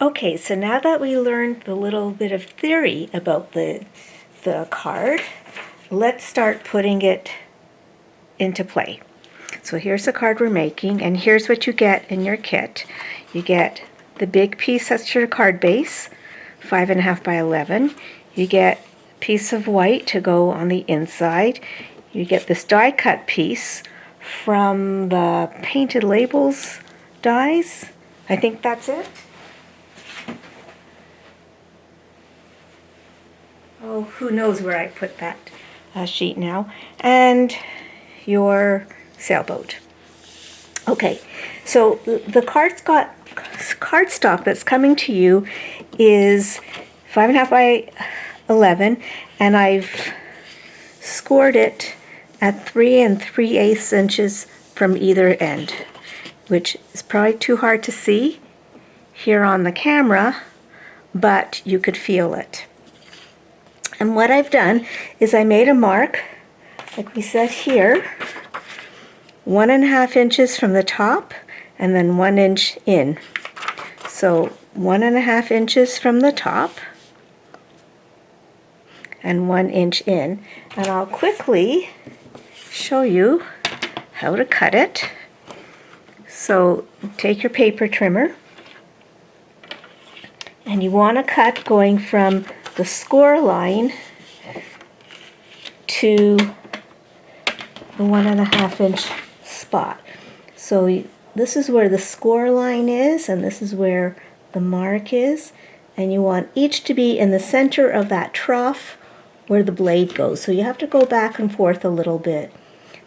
Okay, so now that we learned the little bit of theory about the card, let's start putting it into play. So here's the card we're making, and here's what you get in your kit. You get the big piece that's your card base, 5.5 by 11. You get a piece of white to go on the inside. You get this die cut piece from the Painted Labels dies. I think that's it. Oh, who knows where I put that sheet now. And your sailboat. Okay, so the cardstock that's coming to you is 5.5 by 11, and I've scored it at 3 3/8 inches from either end, which is probably too hard to see here on the camera, but you could feel it. And what I've done is I made a mark, like we said here, 1.5 inches from the top and then 1 inch in. So 1.5 inches from the top and 1 inch in. And I'll quickly show you how to cut it. So take your paper trimmer, and you want to cut going from the score line to the 1.5 inch spot. So this is where the score line is, and this is where the mark is, and you want each to be in the center of that trough where the blade goes. So you have to go back and forth a little bit.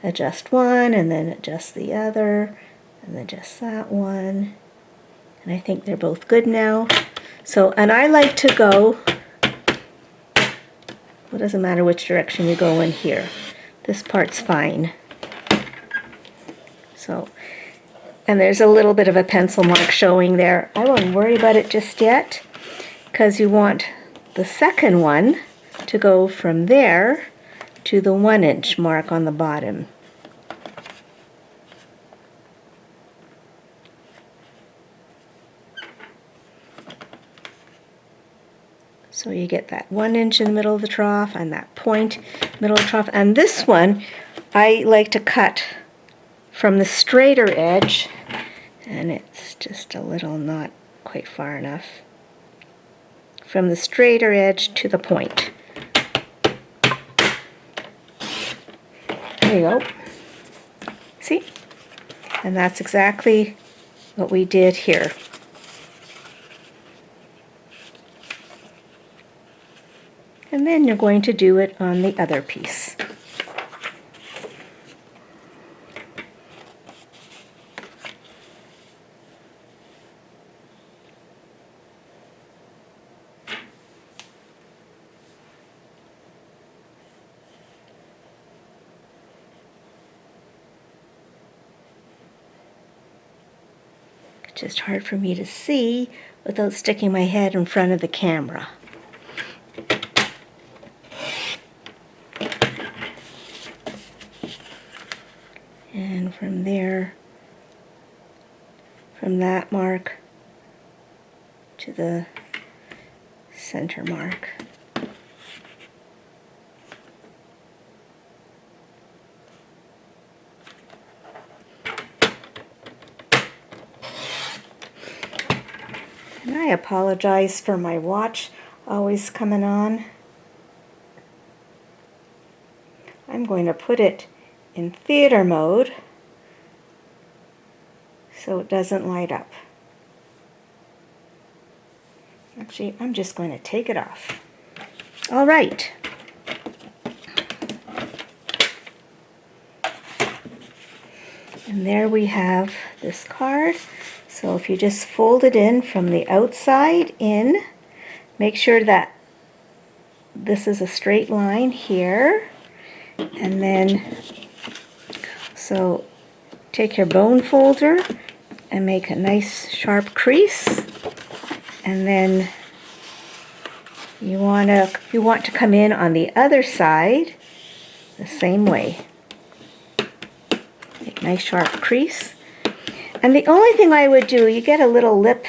Adjust one and then adjust the other and then adjust that one, and I think they're both good now. So, and I like to go, it doesn't matter which direction you go in here. This part's fine. So, and there's a little bit of a pencil mark showing there. I won't worry about it just yet, because you want the second one to go from there to the 1 inch mark on the bottom. So you get that 1 inch in the middle of the trough and that point middle of the trough. And this one, I like to cut from the straighter edge, and it's just a little not quite far enough. From the straighter edge to the point. There you go. See? And that's exactly what we did here. And then you're going to do it on the other piece. It's just hard for me to see without sticking my head in front of the camera. And from there, from that mark to the center mark. And I apologize for my watch always coming on. I'm going to put it in theater mode so it doesn't light up. Actually, I'm just going to take it off. All right. And there we have this card. So if you just fold it in from the outside in, make sure that this is a straight line here. And then, so take your bone folder and make a nice sharp crease. And then you want to come in on the other side the same way. Make a nice sharp crease. And the only thing I would do, you get a little lip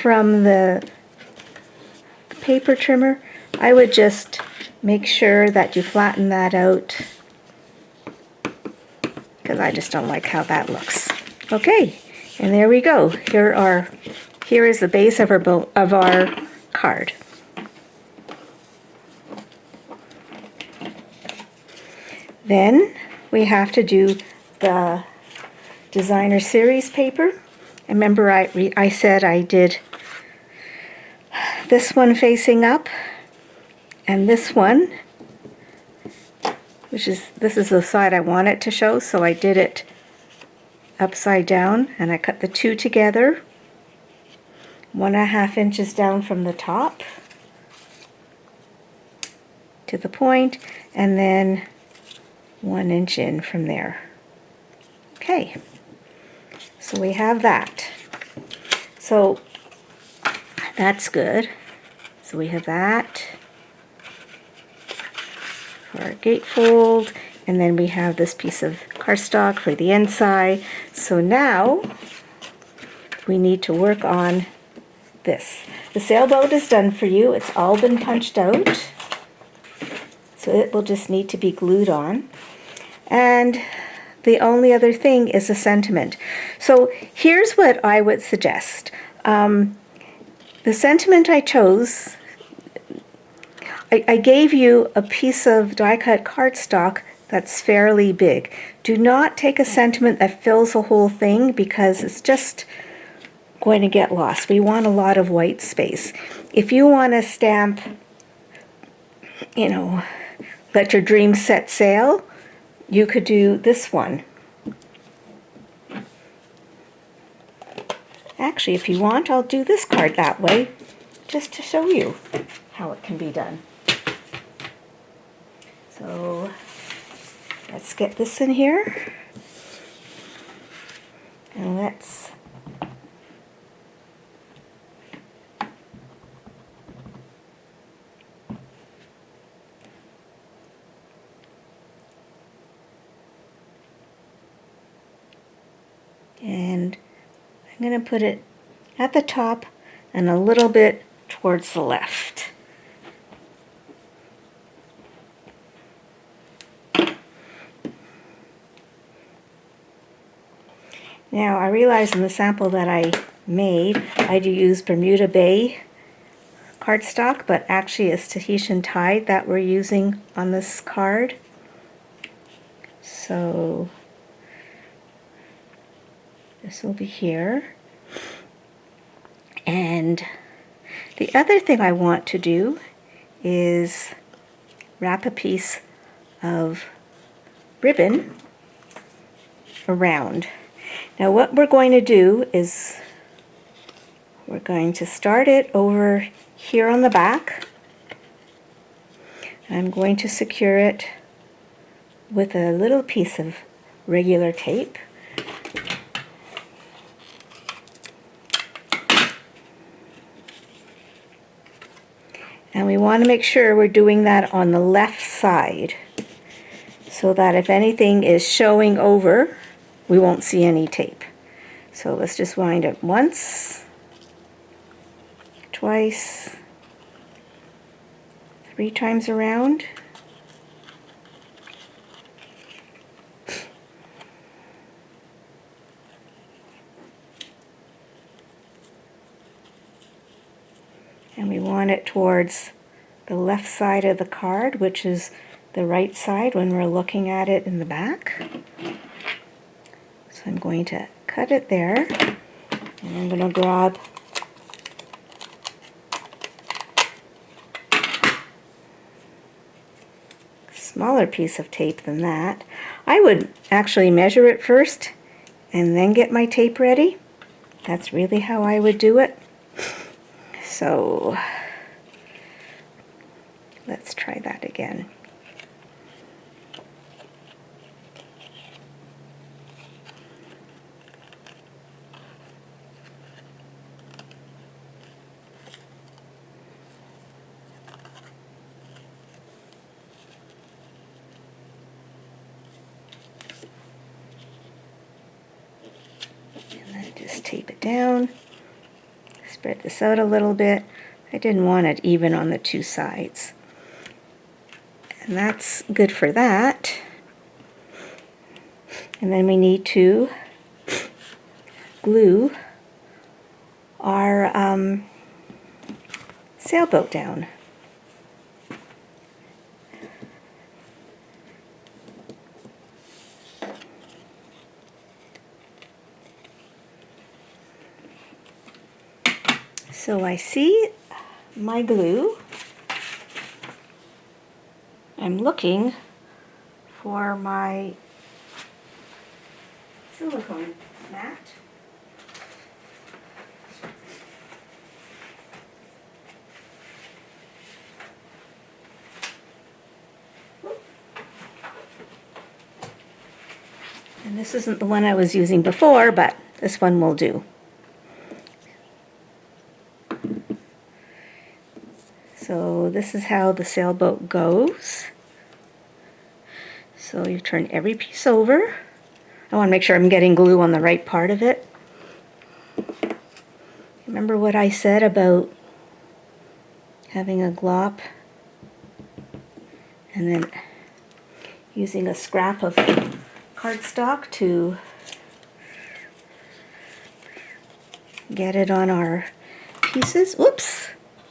from the paper trimmer, I would just make sure that you flatten that out, because I just don't like how that looks. Okay, and there we go. Here is the base of our card. Then we have to do the designer series paper. And remember I said I did this one facing up and this one, this is the side I want it to show, so I did it upside down and I cut the two together 1.5 inches down from the top to the point, and then 1 inch in from there. Okay, so we have that. So that's good. So we have that for our gatefold, and then we have this piece of cardstock for the inside. So now we need to work on this. The sailboat is done for you. It's all been punched out. So it will just need to be glued on. And the only other thing is a sentiment. So here's what I would suggest. The sentiment I chose, I gave you a piece of die-cut cardstock that's fairly big. Do not take a sentiment that fills the whole thing, because it's just going to get lost. We want a lot of white space. If you want to stamp, you know, let your dreams set sail, you could do this one. Actually, if you want, I'll do this card that way, just to show you how it can be done. So let's get this in here, and let's and I'm going to put it at the top and a little bit towards the left. Now I realized in the sample that I made, I do use Bermuda Bay cardstock, but actually it's Tahitian Tide that we're using on this card. So this will be here. And the other thing I want to do is wrap a piece of ribbon around. Now what we're going to do is we're going to start it over here on the back. I'm going to secure it with a little piece of regular tape. And we want to make sure we're doing that on the left side, so that if anything is showing over, we won't see any tape. So let's just wind it once, twice, 3 times around. And we want it towards the left side of the card, which is the right side when we're looking at it in the back. So I'm going to cut it there, and I'm going to grab a smaller piece of tape than that. I would actually measure it first and then get my tape ready. That's really how I would do it. So let's try that again. And then just tape it down. Spread this out a little bit. I didn't want it even on the two sides. And that's good for that. And then we need to glue our sailboat down. So I see my glue. I'm looking for my silicone mat. And this isn't the one I was using before, but this one will do. So this is how the sailboat goes. So you turn every piece over. I want to make sure I'm getting glue on the right part of it. Remember what I said about having a glop and then using a scrap of cardstock to get it on our pieces. Whoops!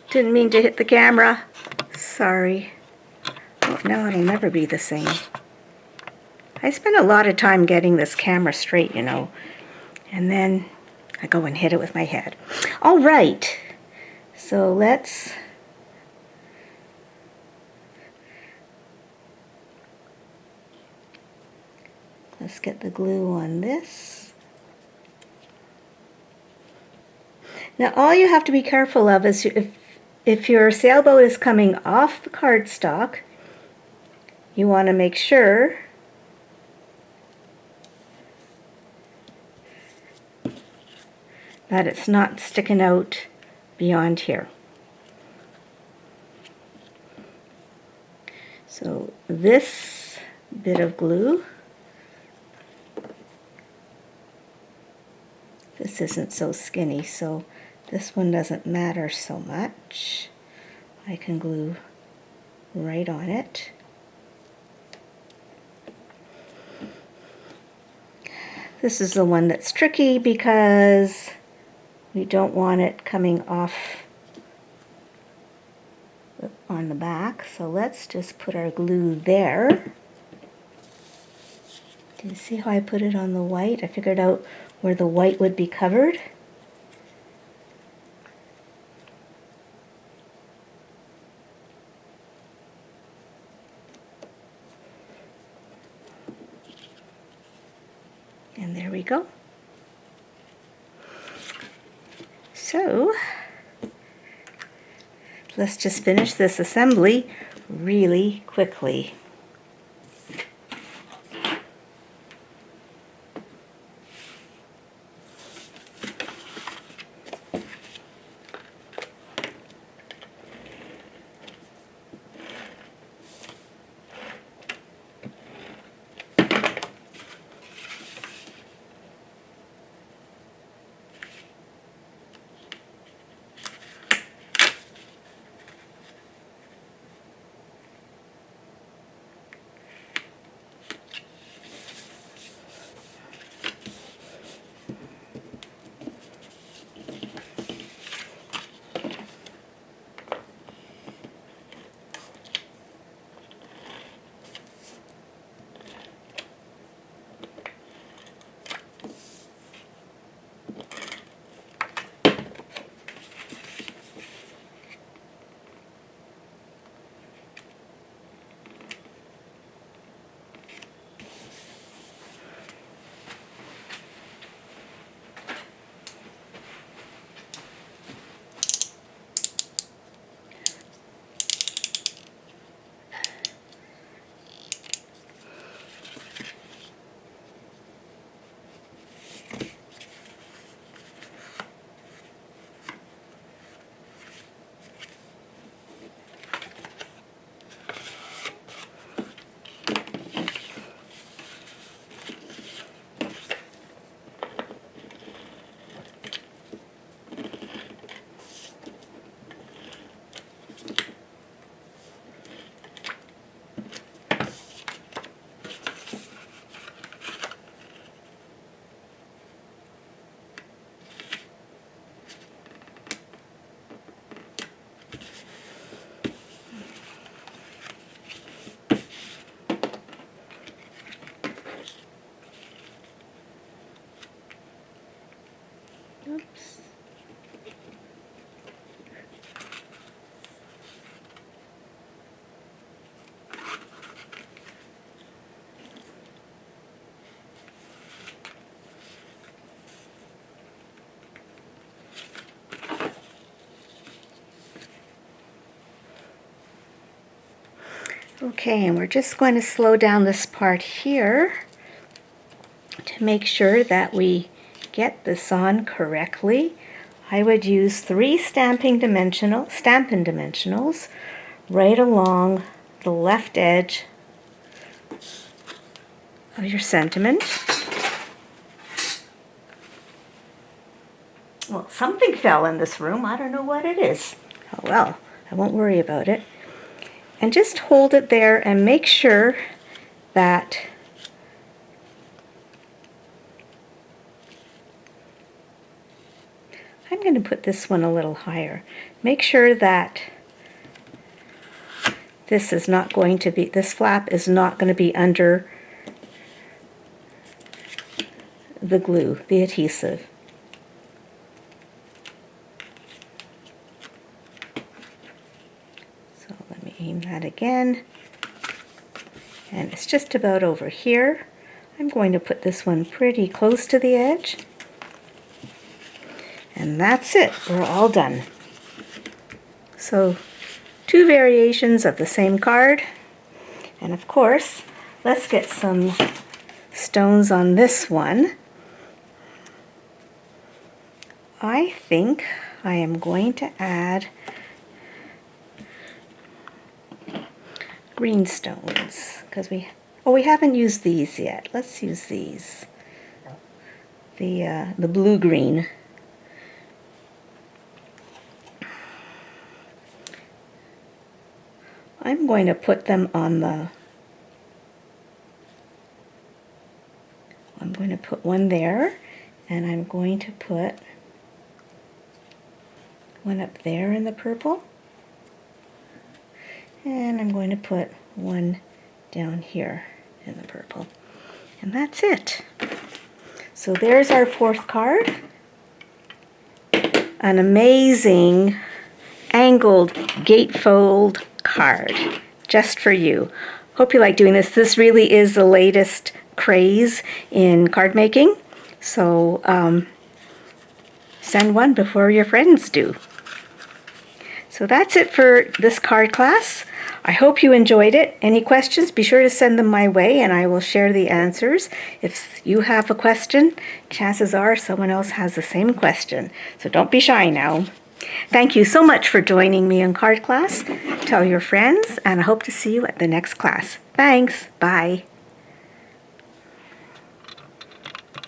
Didn't mean to hit the camera. Sorry. Oh, now it'll never be the same. I spend a lot of time getting this camera straight, you know, and then I go and hit it with my head. All right, so let's get the glue on this. Now all you have to be careful of is if your sailboat is coming off the cardstock, you want to make sure that it's not sticking out beyond here. So this bit of glue, this isn't so skinny, so this one doesn't matter so much. I can glue right on it. This is the one that's tricky because we don't want it coming off on the back, so let's just put our glue there. Do you see how I put it on the white? I figured out where the white would be covered. And there we go. So let's just finish this assembly really quickly. Okay, and we're just going to slow down this part here to make sure that we get this on correctly. I would use 3 Stampin' Dimensionals right along the left edge of your sentiment. Well, something fell in this room. I don't know what it is. Oh well, I won't worry about it. And just hold it there and make sure that I'm going to put this one a little higher. Make sure that this is not going to be, this flap is not going to be under the glue, the adhesive. So let me aim that again. And it's just about over here. I'm going to put this one pretty close to the edge. And that's it, we're all done. So 2 variations of the same card. And of course, let's get some stones on this one. I think I am going to add green stones because we haven't used these yet. Let's use these. The blue-green. I'm going to put them on the, I'm going to put one there, and I'm going to put one up there in the purple, and I'm going to put one down here in the purple. And that's it. So there's our 4th card. An amazing angled gatefold card just for you. Hope you like doing this. This really is the latest craze in card making. So send one before your friends do. So that's it for this card class. I hope you enjoyed it. Any questions, be sure to send them my way and I will share the answers. If you have a question, chances are someone else has the same question. So don't be shy now. Thank you so much for joining me in card class. Tell your friends and I hope to see you at the next class. Thanks. Bye.